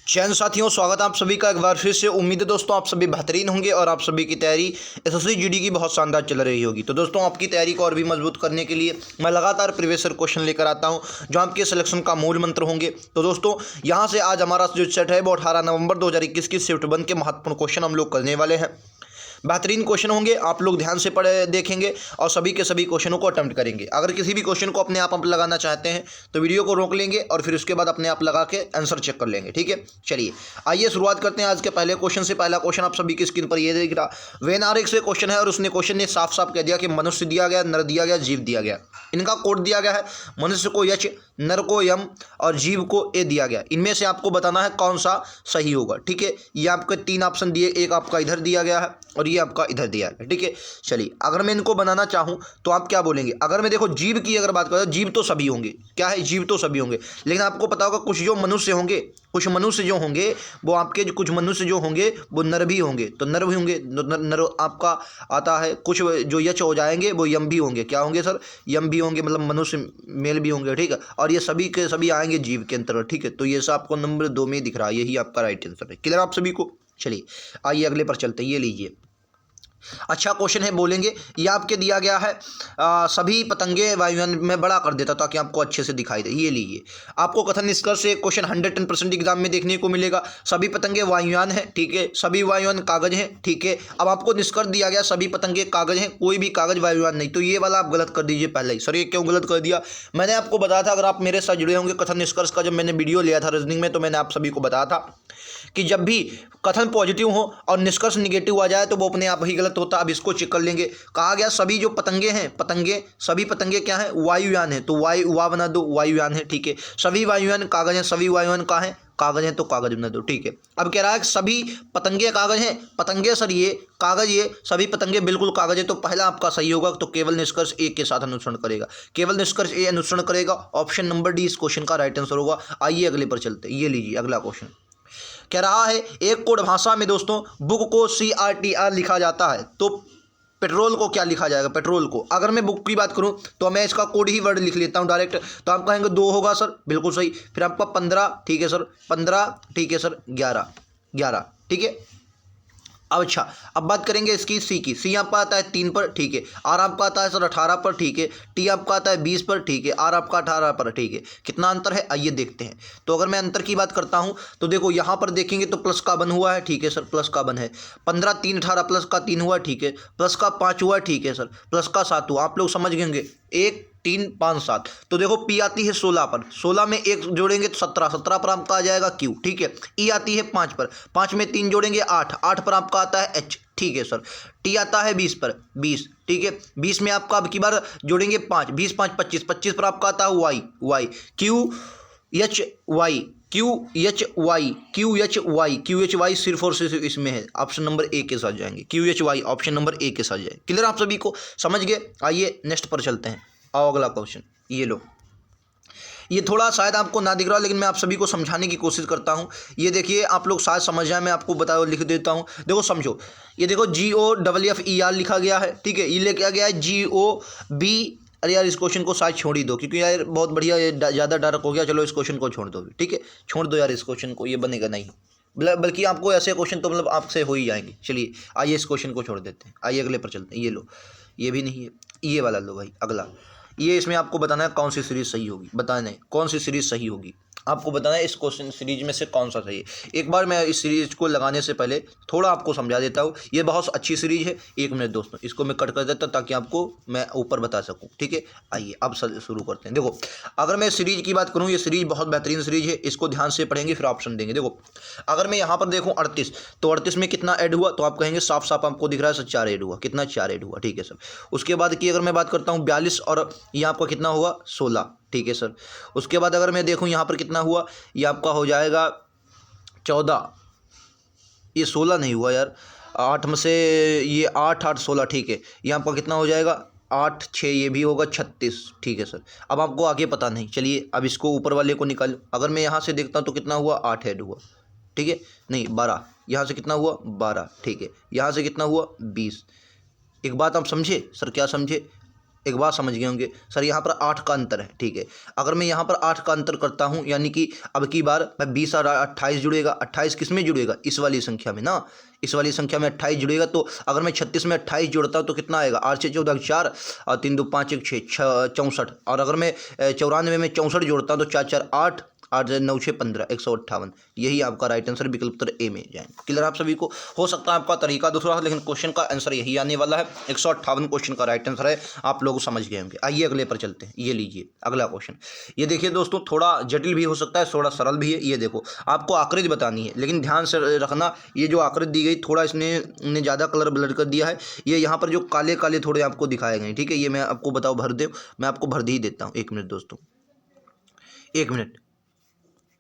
चैन साथियों, स्वागत है आप सभी का एक बार फिर से। उम्मीद है दोस्तों आप सभी बेहतरीन होंगे और आप सभी की तैयारी एसएससी जीडी की बहुत शानदार चल रही होगी। तो दोस्तों आपकी तैयारी को और भी मजबूत करने के लिए मैं लगातार प्रीवियस ईयर क्वेश्चन लेकर आता हूं जो आपके सिलेक्शन का मूल मंत्र होंगे। तो दोस्तों यहां से आज हमारा जो सेट है वो 18 नवंबर 2021 की शिफ्ट 1 के महत्वपूर्ण क्वेश्चन हम लोग करने वाले हैं। बेहतरीन क्वेश्चन होंगे, आप लोग ध्यान से पढ़े देखेंगे और सभी के सभी क्वेश्चनों को अटेम्प्ट करेंगे। अगर किसी भी क्वेश्चन को अपने आप लगाना चाहते हैं तो वीडियो को रोक लेंगे और फिर उसके बाद अपने आप लगा के आंसर चेक कर लेंगे। ठीक है, चलिए आइए शुरुआत करते हैं आज के पहले क्वेश्चन से। पहला क्वेश्चन आप सभी की स्क्रीन पर ये दिख रहा, वेनारिक से क्वेश्चन है और उसने क्वेश्चन ने साफ साफ कह दिया कि मनुष्य दिया गया, नर दिया गया, जीव दिया गया। इनका कोड दिया गया है, मनुष्य को यच, नर को यम और जीव को ए दिया गया। इनमें से आपको बताना है कौन सा सही होगा। ठीक है, ये आपके 3 ऑप्शन दिए, एक आपका इधर दिया गया है और ये आपका इधर दिया है। ठीक है, चलिए अगर मैं इनको बनाना चाहूं तो आप क्या बोलेंगे। अगर मैं देखो जीव की अगर बात करें, जीव तो सभी होंगे, क्या है, जीव तो सभी होंगे। लेकिन आपको पता होगा कुछ जो मनुष्य होंगे, कुछ मनुष्य जो होंगे वो आपके कुछ मनुष्य जो होंगे वो नर भी होंगे। तो नर भी होंगे, नर आपका आता है। कुछ जो यच हो जाएंगे वो यम भी होंगे। क्या होंगे सर, यम भी होंगे, मतलब मनुष्य मेल भी होंगे। ठीक है, और ये सभी के सभी आएंगे जीव के अंतर्गत। ठीक है, तो ये सब आपको नंबर 2 में दिख रहा है, यही आपका राइट आंसर है। क्लियर आप सभी को। चलिए आइए अगले पर चलते हैं, ये लीजिए। अच्छा क्वेश्चन है, बोलेंगे ये आपके दिया गया है सभी पतंगे वायुयान में बड़ा कर देता ताकि आपको अच्छे से दिखाई दे। ये लीजिए, आपको कथन निष्कर्ष से क्वेश्चन 110% एग्जाम में देखने को मिलेगा। सभी पतंगे वायुयान है, ठीक है, सभी वायुयान कागज हैं। ठीक है, अब आपको निष्कर्ष दिया गया सभी पतंगे कागज हैं, कोई भी कागज वायुयान नहीं। तो ये वाला आप गलत कर दीजिए पहले ही। सर ये क्यों गलत कर दिया, मैंने आपको बताया था, अगर आप मेरे साथ जुड़े होंगे कथन निष्कर्ष का जब मैंने वीडियो लिया था रीजनिंग में, तो मैंने आप सभी को बताया था कि जब भी कथन पॉजिटिव हो और निष्कर्ष निगेटिव आ जाए तो वो अपने आप ही गलत होता है। अब इसको चेक कर लेंगे। कहा गया सभी जो पतंगे हैं, पतंगे सभी पतंगे क्या है, वायुयान है, तो वायु वा बना दो, वायुयान है। ठीक है, सभी वायुयान कागज हैं, सभी वायुयान कहाँ हैं, कागज हैं, तो कागज बना दो। ठीक है, अब कह रहा है कि सभी पतंगे कागज हैं, पतंगे सर ये कागज, ये सभी पतंगे बिल्कुल कागज है। तो पहला आपका सही होगा, तो केवल निष्कर्ष ए के साथ अनुसरण करेगा, केवल निष्कर्ष ए अनुसरण करेगा। ऑप्शन नंबर डी इस क्वेश्चन का राइट आंसर होगा। आइए अगले पर चलते, ये लीजिए अगला क्वेश्चन कह रहा है एक कोड भाषा में दोस्तों बुक को CRTR लिखा जाता है, तो पेट्रोल को क्या लिखा जाएगा, पेट्रोल को। अगर मैं बुक की बात करूं तो मैं इसका कोड ही वर्ड लिख लेता हूं डायरेक्ट, तो आप कहेंगे 2 होगा सर, बिल्कुल सही। फिर आपका 15, ठीक है सर 15, ठीक है सर 11, 11, ठीक है। अब अच्छा, अब बात करेंगे इसकी सी की। सी आपका आता है 3 पर, ठीक है। आर आपका आता है सर 18 पर, ठीक है। टी आपका आता है 20 पर, ठीक है। आर आपका 18 पर, ठीक है। कितना अंतर है आइए देखते हैं। तो अगर मैं अंतर की बात करता हूं तो देखो यहाँ पर देखेंगे तो प्लस का 1 हुआ है, ठीक है सर, प्लस का 1 है। 15 3 18 प्लस का 3 हुआ, ठीक है। प्लस का 5 हुआ, ठीक है सर। प्लस का 7 हुआ, आप लोग समझ गएंगे। 1 3 5 7, तो देखो पी आती है 16 पर, 16 में 1 जोड़ेंगे तो 17, 17 पर आपका आ जाएगा क्यू, ठीक है। ई आती है 5 पर, 5 में 3 जोड़ेंगे 8, 8 पर आपका आता है एच, ठीक है सर। टी आता है 20 पर, 20, ठीक है। 20 में आपका अब की बार जोड़ेंगे 5, 20 5 25, 25 पर आपका आता है Y, Y Q H Y, Q H Y, Q H Y, Q H Y सिर्फ और सिर्फ इसमें है, ऑप्शन नंबर ए के साथ जाएंगे। Q H why option number A के साथ जाए। क्लियर आप सभी को, समझ गए। आइए नेक्स्ट पर चलते हैं। आओ अगला क्वेश्चन, ये लो। ये थोड़ा शायद आपको ना दिख रहा, लेकिन मैं आप सभी को समझाने की कोशिश करता हूँ। ये देखिए आप लोग शायद समझ जाए, मैं आपको बताओ लिख देता हूँ। देखो समझो, ये देखो GOFFER लिखा गया है, ठीक है। ये लेके गया है GOB। अरे यार इस क्वेश्चन को शायद छोड़ ही दो, क्योंकि यार बहुत बढ़िया ये ज़्यादा डार्क हो गया। चलो इस क्वेश्चन को छोड़ दो, ठीक है, छोड़ दो यार इस क्वेश्चन को, ये बनेगा नहीं। बल्कि आपको ऐसे क्वेश्चन तो मतलब आपसे हो ही जाएंगे। चलिए आइए इस क्वेश्चन को छोड़ देते हैं, आइए अगले पर चलते हैं। ये लो, ये भी नहीं है, ये वाला लो भाई अगला। ये इसमें आपको बताना है कौन सी सीरीज सही होगी, बताना है कौन सी सीरीज सही होगी, आपको बताना है इस क्वेश्चन सीरीज में से कौन सा सही है। एक बार मैं इस सीरीज को लगाने से पहले थोड़ा आपको समझा देता हूँ। ये बहुत अच्छी सीरीज है। 1 मिनट दोस्तों, इसको मैं कट कर देता हूँ ताकि आपको मैं ऊपर बता सकूँ, ठीक है। आइए अब शुरू करते हैं। देखो अगर मैं सीरीज की बात करूँ, ये सीरीज बहुत बेहतरीन सीरीज है, इसको ध्यान से पढ़ेंगे फिर ऑप्शन देंगे। देखो अगर मैं यहाँ पर देखूँ 38, तो 38 में कितना ऐड हुआ, तो आप कहेंगे साफ साफ आपको दिख रहा है सर 4 ऐड हुआ। कितना, 4 ऐड हुआ, ठीक है सर। उसके बाद की अगर मैं बात करता हूँ 42 और ये आपका कितना हुआ 16, ठीक है सर। उसके बाद अगर मैं देखूं यहाँ पर कितना हुआ, ये आपका हो जाएगा 14, ये 16 नहीं हुआ यार, 8 में से ये 8 8 16, ठीक है। यहाँ पर कितना हो जाएगा 8 6, ये भी होगा 36, ठीक है सर। अब आपको आगे पता नहीं, चलिए अब इसको ऊपर वाले को निकालो। अगर मैं यहाँ से देखता हूँ तो कितना हुआ 8 ऐड हुआ, ठीक है, नहीं 12। यहाँ से कितना हुआ 12, ठीक है। यहाँ से कितना हुआ 20। एक बात आप समझे सर, क्या समझे, एक बात समझ गए होंगे सर, यहाँ पर 8 का अंतर है, ठीक है। अगर मैं यहाँ पर 8 का अंतर करता हूँ, यानी कि अब की बार मैं 20 और 28 जुड़ेगा, 28 किस में जुड़ेगा, इस वाली संख्या में ना, इस वाली संख्या में 28 जुड़ेगा। तो अगर मैं 36 में 28 जोड़ता हूँ तो कितना आएगा, 8 से 14 4 और 3 2 5 1 6 64। और अगर मैं 94 में 64 जोड़ता हूँ तो 4 4 8 8 9 6 15 158। यही आपका राइट आंसर विकल्प उत्तर ए में जाएंगे। क्लियर आप सभी को। हो सकता है आपका तरीका दूसरा, लेकिन क्वेश्चन का आंसर यही आने वाला है। 158 क्वेश्चन का राइट आंसर है, आप लोग समझ गए होंगे। आइए अगले पर चलते हैं। ये लीजिए अगला क्वेश्चन। ये देखिए दोस्तों, थोड़ा जटिल भी हो सकता है, थोड़ा सरल भी है। ये देखो, आपको आकृति बतानी है, लेकिन ध्यान से रखना, ये जो आकृति दी गई थोड़ा इसने ज़्यादा कलर ब्लर कर दिया है। ये यहाँ पर जो काले काले थोड़े आपको दिखाए गए, ठीक है। ये मैं आपको बताओ भर दे, मैं आपको भर दी देता हूँ। 1 मिनट दोस्तों, 1 मिनट,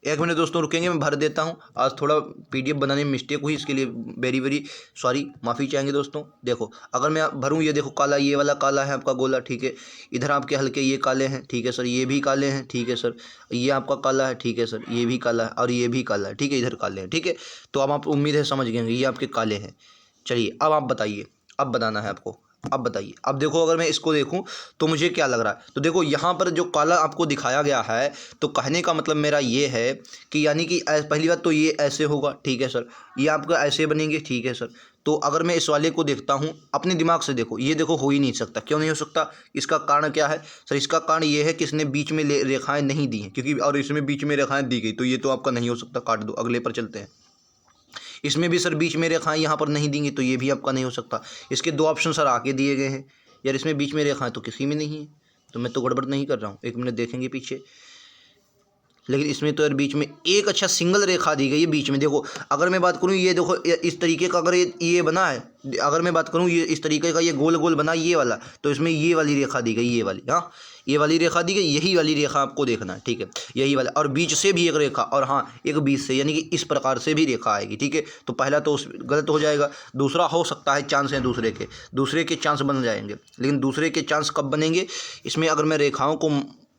1 मिनट दोस्तों रुकेंगे, मैं भर देता हूँ। आज थोड़ा पीडीएफ बनाने में मिस्टेक हुई, इसके लिए वेरी वेरी सॉरी, माफ़ी चाहेंगे दोस्तों। देखो अगर मैं भरूँ, ये देखो काला, ये वाला काला है आपका गोला, ठीक है। इधर आपके हल्के ये काले हैं, ठीक है सर, ये भी काले हैं, ठीक है सर। ये आपका काला है, ठीक है सर, ये भी काला है और ये भी काला है, ठीक है। इधर काले हैं, ठीक है। तो अब आप उम्मीद है समझ गए होंगे, ये आपके काले हैं। चलिए अब आप बताइए, अब बताना है आपको। अब बताइए, अब देखो अगर मैं इसको देखूं तो मुझे क्या लग रहा है। तो देखो यहाँ पर जो काला आपको दिखाया गया है, तो कहने का मतलब मेरा ये है कि यानी कि पहली बात तो ये ऐसे होगा, ठीक है सर। ये आपका ऐसे बनेंगे, ठीक है सर। तो अगर मैं इस वाले को देखता हूँ अपने दिमाग से, देखो ये देखो हो ही नहीं सकता। क्यों नहीं हो सकता, इसका कारण क्या है सर? इसका कारण ये है कि इसने बीच में रेखाएँ नहीं दी हैं, क्योंकि और इसमें बीच में रेखाएँ दी गई, तो ये तो आपका नहीं हो सकता, काट दो। अगले पर चलते हैं। इसमें भी सर बीच में रेखाएं यहाँ पर नहीं देंगे, तो ये भी आपका नहीं हो सकता। इसके 2 ऑप्शन सर आके दिए गए हैं यार, इसमें बीच में रेखाएं तो किसी में नहीं है, तो मैं तो गड़बड़ नहीं कर रहा हूँ। 1 मिनट देखेंगे पीछे, लेकिन इसमें तो यार बीच में एक अच्छा सिंगल रेखा दी गई है बीच में। देखो अगर मैं बात करूँ, ये देखो इस तरीके का अगर ये बना है, अगर मैं बात करूँ ये इस तरीके का, ये गोल गोल बना ये वाला, तो इसमें ये वाली रेखा दी गई, ये वाली, हाँ ये वाली रेखा दी गई, यही वाली रेखा आपको देखना है, ठीक है। यही वाला, और बीच से भी एक रेखा, और हाँ एक बीच से, यानी कि इस प्रकार से भी रेखा आएगी, ठीक है। तो पहला तो गलत हो जाएगा, दूसरा हो सकता है चांस है दूसरे के चांस बन जाएंगे। लेकिन दूसरे के चांस कब बनेंगे, इसमें अगर मैं रेखाओं को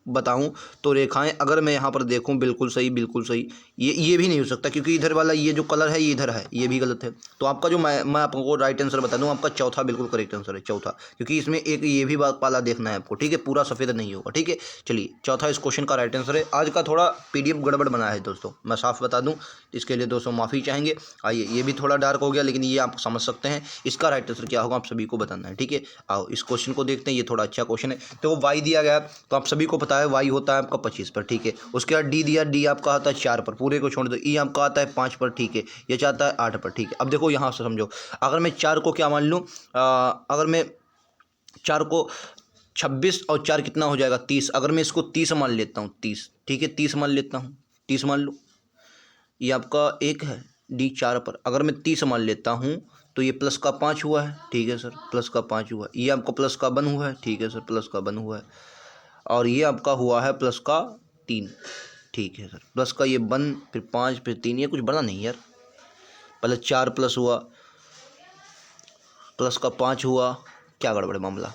बताऊं तो रेखाएं अगर मैं यहाँ पर देखूं, बिल्कुल सही बिल्कुल सही। ये भी नहीं हो सकता, क्योंकि इधर वाला ये जो कलर है ये इधर है, ये भी गलत है। तो आपका जो मैं आपको राइट आंसर बता दूं, आपका चौथा बिल्कुल करेक्ट आंसर है, चौथा। क्योंकि इसमें एक ये भी वाला देखना है आपको, ठीक है, पूरा सफ़ेद नहीं होगा, ठीक है। चलिए चौथा इस क्वेश्चन का राइट आंसर है। आज का थोड़ा पीडीएफ गड़बड़ बना है दोस्तों, मैं साफ बता दूँ, इसके लिए दोस्तों माफ़ी चाहेंगे। आइए, ये भी थोड़ा डार्क हो गया, लेकिन ये आप समझ सकते हैं। इसका राइट आंसर क्या होगा आप सभी को बताना है, ठीक है। आओ इस क्वेश्चन को देखते हैं, ये थोड़ा अच्छा क्वेश्चन है। तो वाई दिया गया, तो आप सभी को पता है वाई होता है आपका 25 पर, ठीक है। उसके बाद डी दिया, डी आपका आता है 4 पर, पूरे को छोड़ दो। ई आपका आता है 5 पर, ठीक है। ये चाहता है 8 पर, ठीक है। अब देखो यहाँ से समझो, अगर मैं 4 को क्या मान लूँ, अगर मैं 4 को 26 और 4 कितना हो जाएगा 30। अगर मैं इसको 30 मान लेता हूँ, 30, ठीक है, 30 मान लेता हूँ, 30 मान लो। ये आपका 1 है, डी 4 पर। अगर मैं 30 मान लेता हूँ तो ये प्लस का 5 हुआ है, ठीक है सर, प्लस का 5 हुआ। ये आपका प्लस का 1 हुआ है, ठीक है सर, प्लस का 1 हुआ है। और ये आपका हुआ है प्लस का 3, ठीक है सर। प्लस का ये 1, फिर 5, फिर 3, ये कुछ बड़ा नहीं यार। पहले 4 प्लस हुआ, प्लस का 5 हुआ, क्या गड़बड़ मामला।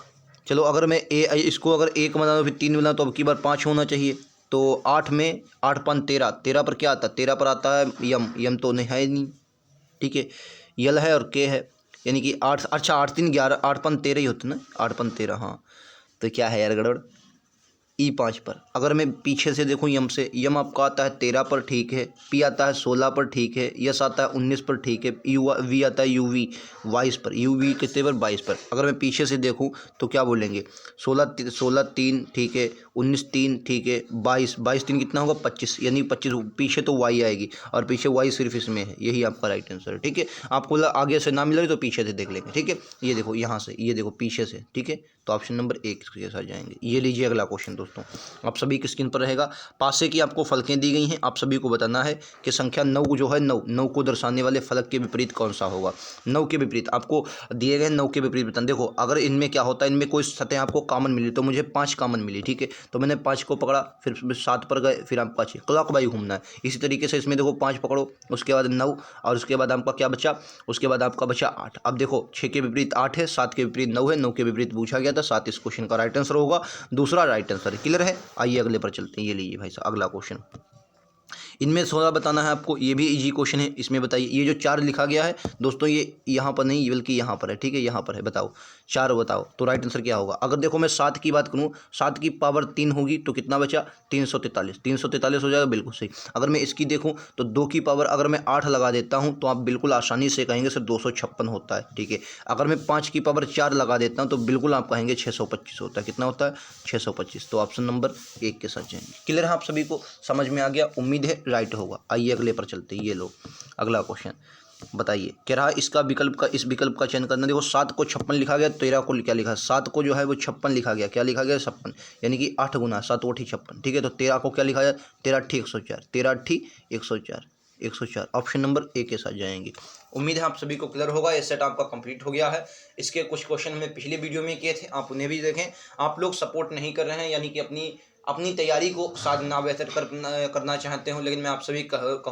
चलो अगर मैं इसको अगर 1 बना फिर 3 बना, तो अब की बार 5 होना चाहिए। तो 8 में 8 5 13, 13 पर क्या आता है, 13 पर आता है यम, यम तो नहीं है नहीं, ठीक है। यल है और के है, यानी कि 8, अच्छा 8 3 11, 8 5 13 ही होता है ना, 8 5 13, हाँ। तो क्या है यार गड़बड़, ई 5 पर। अगर मैं पीछे से देखूं यम से, यम आपका आता है 13 पर, ठीक है। पी आता है 16 पर, ठीक है। यस आता है 19 पर, ठीक है। यू वी आता है यू वी 22 पर, यू वी कितने पर 22 पर। अगर मैं पीछे से देखूं तो क्या बोलेंगे, 16 3, ठीक है, 19 3, ठीक है, 22 3 कितना होगा 25, यानी 25 पीछे तो वाई आएगी, और पीछे वाई सिर्फ इसमें है। यही आपका राइट आंसर है, ठीक है। आपको आगे से ना मिले तो पीछे से देख लेंगे, ठीक है। ये देखो यहाँ से, ये देखो पीछे से, ठीक है। तो ऑप्शन नंबर 1 इसके साथ जाएंगे। ये लीजिए अगला क्वेश्चन दोस्तों, आप सभी की स्क्रीन पर रहेगा। पासे की आपको फलकें दी गई हैं, आप सभी को बताना है कि संख्या 9 जो है, 9 को दर्शाने वाले फलक के विपरीत कौन सा होगा। 9 के विपरीत आपको दिए गए 9 के विपरीत बताना। देखो अगर इनमें क्या होता है, इनमें कोई सतह आपको कॉमन मिली, तो मुझे 5 कॉमन मिली, ठीक है। तो मैंने 5 को पकड़ा, फिर 7 पर गए, फिर आपका 6, क्लॉक वाइज घूमना है। इसी तरीके से इसमें देखो 5 पकड़ो, उसके बाद 9, और उसके बाद आपका क्या बचा, उसके बाद आपका बचा 8। अब देखो 6 के विपरीत 8 है, 7 के विपरीत 9 है, 9 के विपरीत पूछा गया था, 7 इस क्वेश्चन का राइट आंसर होगा, दूसरा राइट आंसर है। क्लियर है। आइए अगले पर चलते हैं। ये लीजिए भाई साहब अगला क्वेश्चन। इनमें थोड़ा बताना है आपको, ये भी इजी क्वेश्चन है। इसमें बताइए, ये जो 4 लिखा गया है दोस्तों, ये यहाँ पर नहीं बल्कि यहाँ पर है, ठीक है, यहाँ पर है। बताओ 4 बताओ तो राइट आंसर क्या होगा। अगर देखो मैं 7 की बात करूँ, 7 की पावर 3 होगी तो कितना बचा, 343। 343 हो जाएगा, बिल्कुल सही। अगर मैं इसकी देखूँ तो 2 की पावर अगर मैं 8 लगा देता हूँ तो आप बिल्कुल आसानी से कहेंगे सर 256 होता है, ठीक है। अगर मैं 5 की पावर 4 लगा देता हूँ तो बिल्कुल आप कहेंगे 625 होता है। कितना होता है, 625। तो ऑप्शन नंबर 1 के साथ जाएंगे। क्लियर है आप सभी को, समझ में आ गया, उम्मीद है राइट होगा। आइए अगले पर चलते हैं। ये लो अगला क्वेश्चन, बताइए क्या रहा इसका विकल्प का, इस विकल्प का चयन करना। देखो 7 को 56 लिखा गया, 13 को क्या लिखा, 7 को जो है वो 56 लिखा गया, क्या लिखा गया 56, यानी कि 8 गुना 7 8 56, ठीक है। तो 13 को क्या लिखा जाए, 13 8 104, 13 8 104, 104। ऑप्शन नंबर 1 के साथ जाएंगे। उम्मीद है आप सभी को क्लियर होगा। ये सेट आपका कंप्लीट हो गया है। इसके कुछ क्वेश्चन हमने पिछले वीडियो में किए थे, आप उन्हें भी देखें। आप लोग सपोर्ट नहीं कर रहे हैं, यानी कि अपनी तैयारी को शायद ना बेहतर करना चाहते हो, लेकिन मैं आप सभी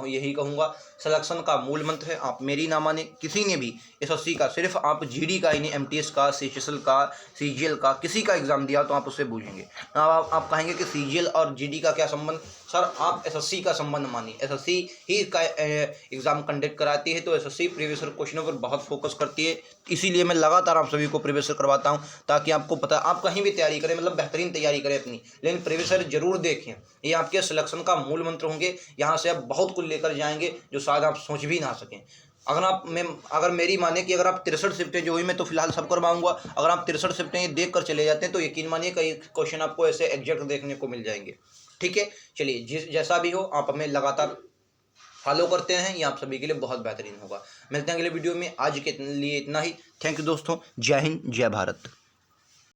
यही कहूँगा, सिलेक्शन का मूल मंत्र है। आप मेरी ना माने, किसी ने भी एसएससी का, सिर्फ आप जीडी का ही नहीं, एमटीएस का, सीएचएसएल का, सीजीएल का, किसी का एग्जाम दिया तो आप उससे पूछेंगे। आप कहेंगे कि सीजीएल और जीडी का क्या संबंध। सर आप एसएससी का संबंध मानिए, एसएससी ही का एग्जाम कंडक्ट कराती है, तो एसएससी प्रीवियस ईयर क्वेश्चनों पर बहुत फोकस करती है। इसीलिए मैं लगातार आप सभी को प्रीवियस ईयर करवाता हूं, ताकि आपको पता, आप कहीं भी तैयारी करें, मतलब बेहतरीन तैयारी करें अपनी, लेकिन प्रीवियस ईयर जरूर देखें। ये आपके सिलेक्शन का मूल मंत्र होंगे। यहाँ से आप बहुत कुछ लेकर जाएंगे जो शायद आप सोच भी ना सकें। अगर मेरी माने कि अगर आप 63 शिफ्टें जो हुई, मैं तो फिलहाल सब करवाऊंगा, अगर आप 63 शिफ्टें देख कर चले जाते हैं तो यकीन मानिए कई क्वेश्चन आपको ऐसे एग्जैक्ट देखने को मिल जाएंगे, ठीक है। चलिए जैसा भी हो, आप हमें लगातार फॉलो करते हैं, ये आप सभी के लिए बहुत बेहतरीन होगा। मिलते हैं अगले वीडियो में। आज के लिए इतना ही। थैंक यू दोस्तों। जय हिंद, जय भारत।